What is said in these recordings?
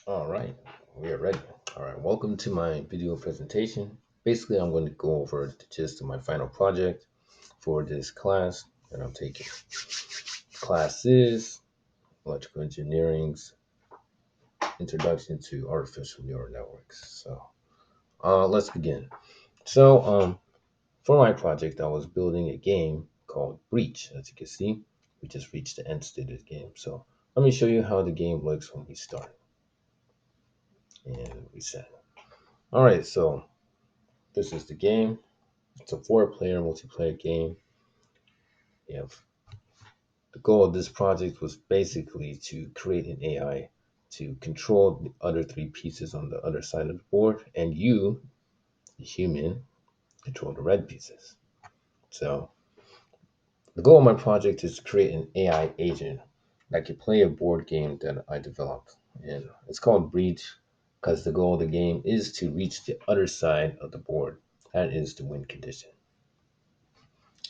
All right, we are ready. All right, welcome to my video presentation. Basically, I'm going to go over the gist of my final project for this class that I'm taking. Class is Electrical Engineering's Introduction to Artificial Neural Networks. Let's begin. For my project, I was building a game called Breach. As you can see, we just reached the end state of the game. So let me show you how the game looks when we start and reset. All right, so this is the game. It's a four-player multiplayer game. You have the goal of this project was basically to create an AI to control the other three pieces on the other side of the board, and you, the human, control the red pieces. So the goal of my project is to create an AI agent that can play a board game that I developed, and it's called Breach because the goal of the game is to reach the other side of the board. That is the win condition.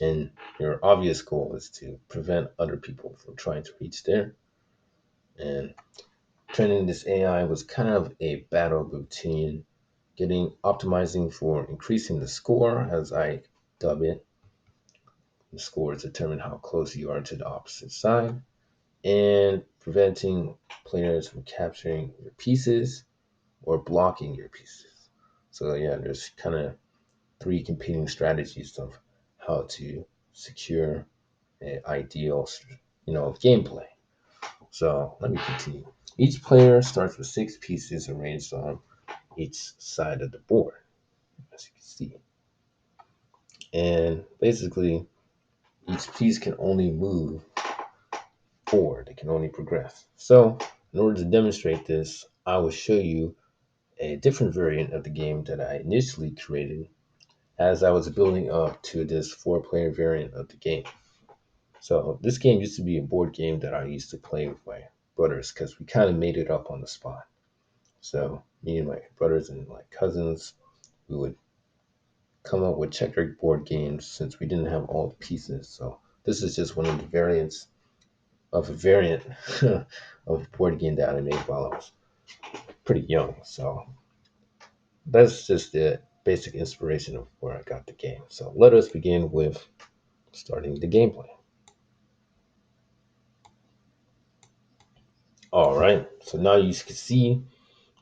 And your obvious goal is to prevent other people from trying to reach there. And training this AI was kind of a battle routine, getting optimizing for increasing the score, as I dub it. The score is determine how close you are to the opposite side, and preventing players from capturing your pieces or blocking your pieces. So yeah, there's kind of three competing strategies of how to secure an ideal, gameplay. So let me continue. Each player starts with six pieces arranged on each side of the board, as you can see. And basically, each piece can only move forward, it can only progress. So, in order to demonstrate this, I will show you a different variant of the game that I initially created as I was building up to this four-player variant of the game. So, this game used to be a board game that I used to play with my brothers because we kind of made it up on the spot. So me and my brothers and my cousins, we would come up with checkerboard games since we didn't have all the pieces. So this is just one of the variants of a variant of a board game that I made while I was pretty young. So that's just the basic inspiration of where I got the game. So let us begin with starting the gameplay. All right. So now you can see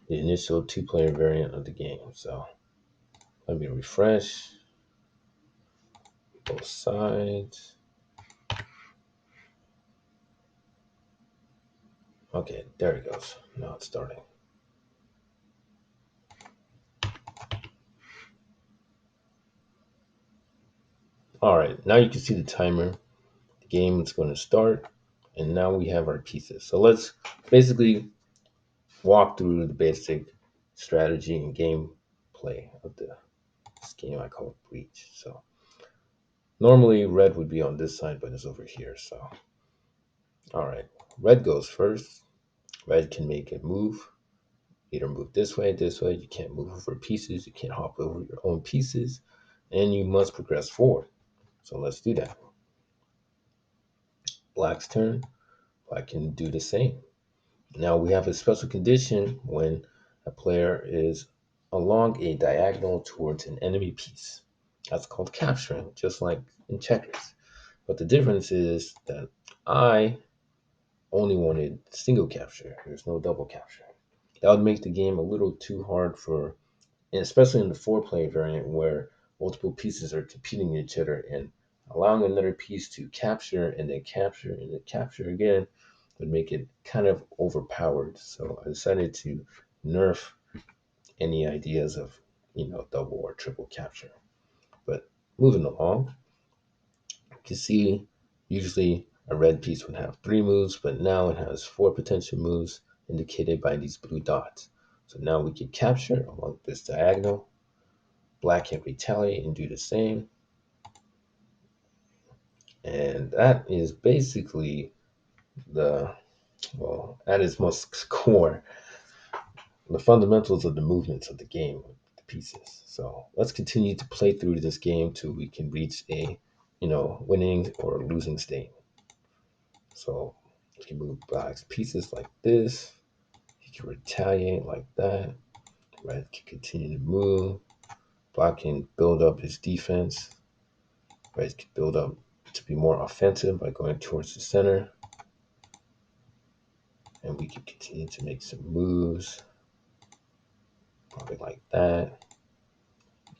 the initial two-player variant of the game. So let me refresh both sides. Okay, there it goes. Now it's starting. All right, now you can see the timer. The game is going to start, and now we have our pieces. So let's basically walk through the basic strategy and gameplay of this game I call Breach. So normally red would be on this side, but it's over here. So all right, red goes first. Red can make a move. Either move this way, this way. You can't move over pieces. You can't hop over your own pieces, and you must progress forward. So let's do that. Black's turn. Black can do the same. Now we have a special condition when a player is along a diagonal towards an enemy piece. That's called capturing, just like in checkers. But the difference is that I only wanted single capture. There's no double capture. That would make the game a little too hard for, and especially in the four-player variant where multiple pieces are competing with each other and allowing another piece to capture and then capture again would make it kind of overpowered. So I decided to nerf any ideas of, double or triple capture. But moving along, you can see usually a red piece would have three moves, but now it has four potential moves indicated by these blue dots. So now we can capture along this diagonal. Black can retaliate and do the same. And that is basically the, at its most core, the fundamentals of the movements of the game with the pieces. So let's continue to play through this game till we can reach a, winning or losing state. So you can move black's pieces like this. You can retaliate like that. Red can continue to move. Black can build up his defense. Red can build up to be more offensive by going towards the center. And we can continue to make some moves. Probably like that.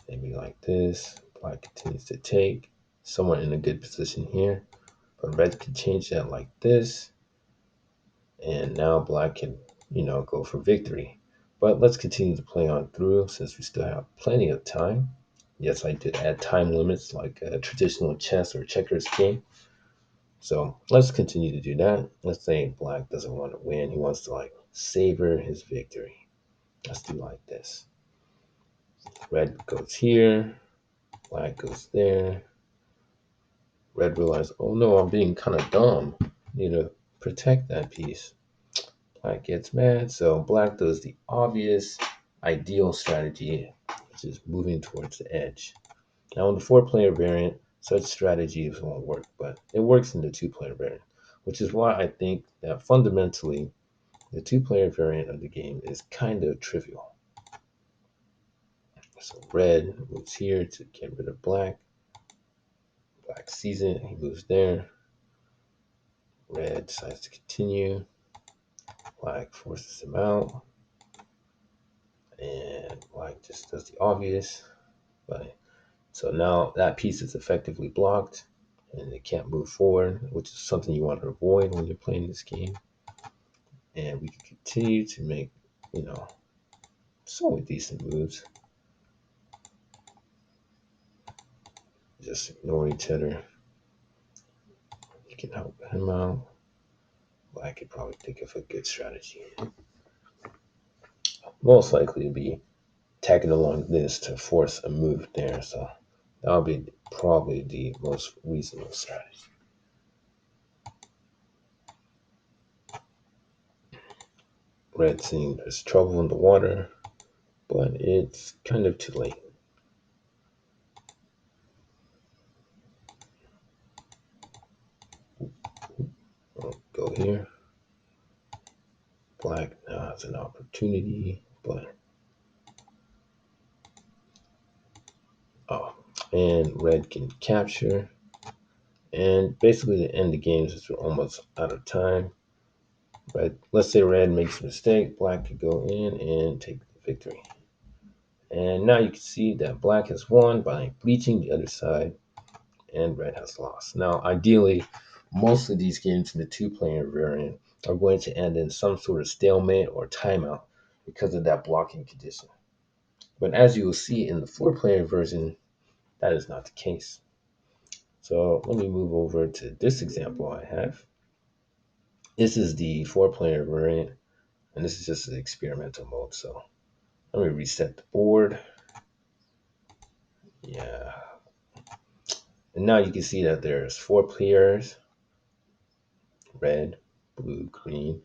Maybe like this. Black continues to take. Somewhat in a good position here. But red can change that like this. And now black can, go for victory. But let's continue to play on through since we still have plenty of time. Yes, I did add time limits like a traditional chess or checkers game. So let's continue to do that. Let's say black doesn't want to win. He wants to like savor his victory. Let's do like this. Red goes here. Black goes there. Red realizes, oh no, I'm being kind of dumb. Need to protect that piece. Black gets mad, so black does the obvious, ideal strategy, which is moving towards the edge. Now, in the four-player variant, such strategies won't work, but it works in the two-player variant, which is why I think that fundamentally, the two-player variant of the game is kind of trivial. So red moves here to get rid of black. Black sees it, he moves there. Red decides to continue. Black forces him out. And black just does the obvious. But so now that piece is effectively blocked and it can't move forward, which is something you want to avoid when you're playing this game. And we can continue to make, somewhat decent moves. Just ignore each other. You can help him out. Black could probably think of a good strategy. Most likely to be tagging along this to force a move there. So that'll be probably the most reasonable strategy. Red seeing there's trouble in the water, but it's kind of too late. I'll go here. Black now has an opportunity, but and red can capture. And basically to end the game since we're almost out of time. Red, let's say red makes a mistake, black could go in and take the victory. And now you can see that black has won by bleaching the other side and red has lost. Now, ideally, most of these games in the two-player variant are going to end in some sort of stalemate or timeout because of that blocking condition. But as you will see in the four-player version, that is not the case. So let me move over to this example I have. This is the four-player variant, and this is just an experimental mode. So let me reset the board. Yeah. And now you can see that there's four players: red, blue, green,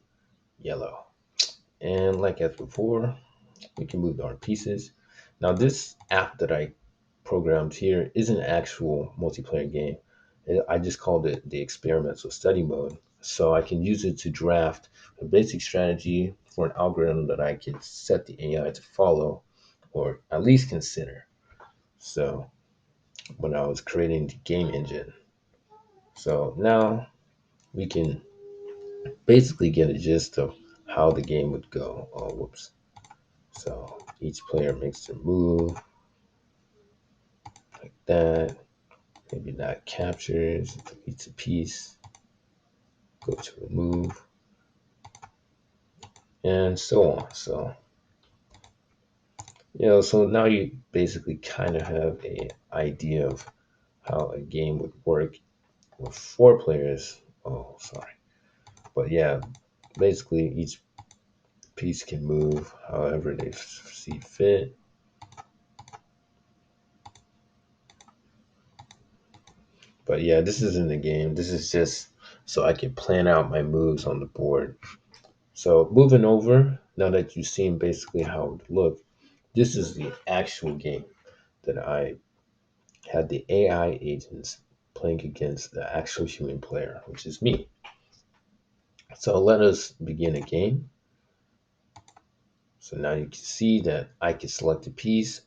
yellow. And like as before, we can move our pieces. Now this app that I programmed here is an actual multiplayer game. I just called it the experimental study mode. So I can use it to draft a basic strategy for an algorithm that I can set the AI to follow or at least consider. So when I was creating the game engine. So now we can basically get a gist of how the game would go. Oh, whoops. So each player makes their move like that. Maybe that captures, deletes a piece, go to remove, and so on. So, so now you basically kind of have a idea of how a game would work with four players. Oh, sorry. But yeah, basically each piece can move however they see fit. But yeah, this isn't a game. This is just so I can plan out my moves on the board. So moving over, now that you've seen basically how it would look, this is the actual game that I had the AI agents playing against the actual human player, which is me. So let us begin a game. So now you can see that I can select a piece.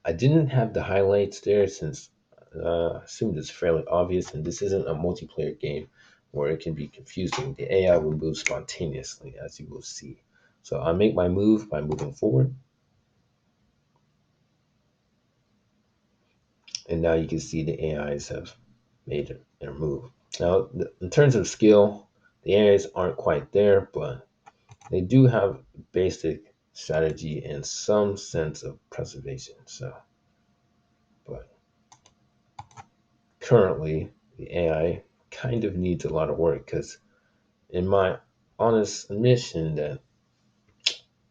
I didn't have the highlights there since I assumed it's fairly obvious, and this isn't a multiplayer game where it can be confusing. The AI will move spontaneously, as you will see. So I make my move by moving forward, and now you can see the AIs have made their move. Now, in terms of skill, the AIs aren't quite there, but they do have basic strategy and some sense of preservation. So, but currently, the AI kind of needs a lot of work because, in my honest admission, that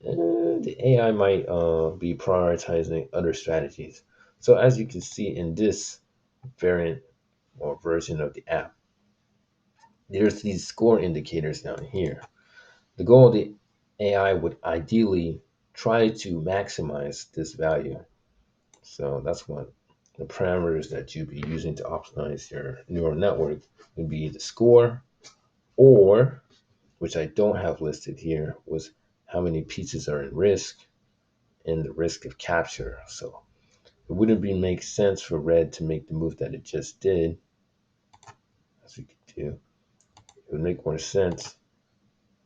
the AI might be prioritizing other strategies. So, as you can see in this variant or version of the app, there's these score indicators down here. The goal of the AI would ideally try to maximize this value. So that's what the parameters that you'd be using to optimize your neural network would be the score, or, which I don't have listed here, was how many pieces are in risk and the risk of capture. So it wouldn't be make sense for red to make the move that it just did, as we could do. It would make more sense.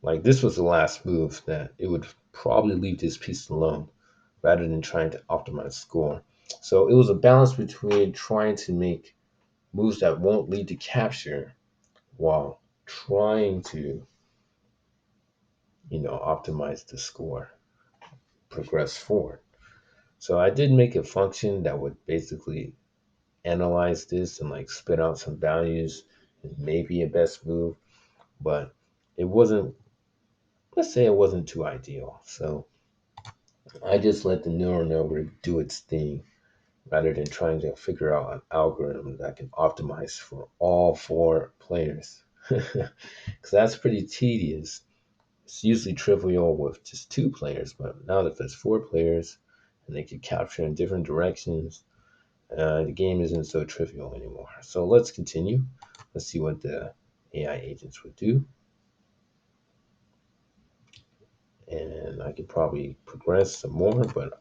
Like this was the last move that it would probably leave this piece alone rather than trying to optimize score. So it was a balance between trying to make moves that won't lead to capture while trying to, optimize the score, progress forward. So I did make a function that would basically analyze this and like spit out some values and maybe a best move, but it wasn't, let's say it wasn't too ideal. So I just let the neural network do its thing rather than trying to figure out an algorithm that can optimize for all four players. Because that's pretty tedious. It's usually trivial with just two players, but now that there's four players and they can capture in different directions, the game isn't so trivial anymore. So let's continue. Let's see what the AI agents would do. And I could probably progress some more, but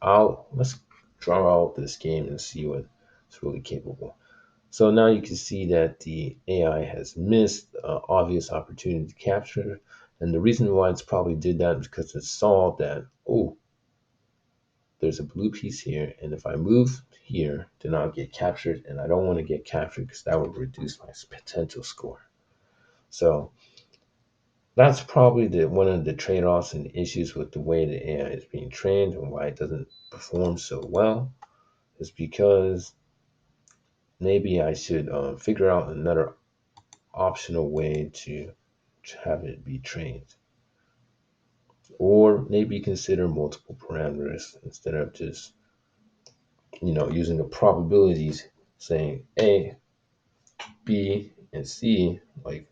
let's draw out this game and see what it's really capable. So now you can see that the AI has missed an obvious opportunity to capture. And the reason why it's probably did that is because it saw that, oh, there's a blue piece here. And if I move here, then I'll get captured. And I don't want to get captured because that would reduce my potential score. So that's probably one of the trade-offs and the issues with the way the AI is being trained and why it doesn't perform so well is because maybe I should figure out another optional way to have it be trained. Or maybe consider multiple parameters instead of just, using the probabilities saying A, B, and C, like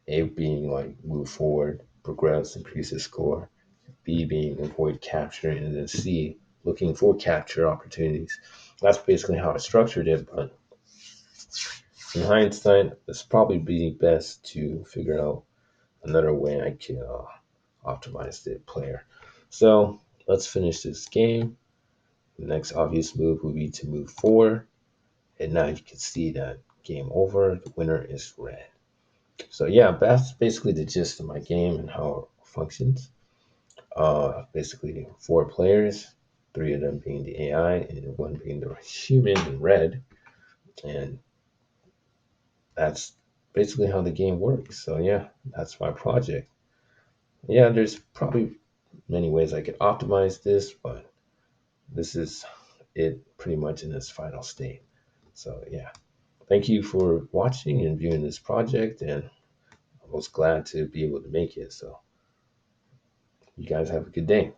A being like move forward, progress, increase the score, B being avoid capture, and then C looking for capture opportunities. That's basically how I structured it, but in hindsight, it's probably be best to figure out another way I can optimize the player. So let's finish this game. The next obvious move would be to move forward. And now you can see that game over. The winner is red. So yeah, that's basically the gist of my game and how it functions. Basically four players, three of them being the AI and one being the human in red. And that's basically how the game works. So yeah, that's my project. Yeah, there's probably many ways I could optimize this, but this is it pretty much in its final state. So yeah, thank you for watching and viewing this project, and I was glad to be able to make it. So you guys have a good day.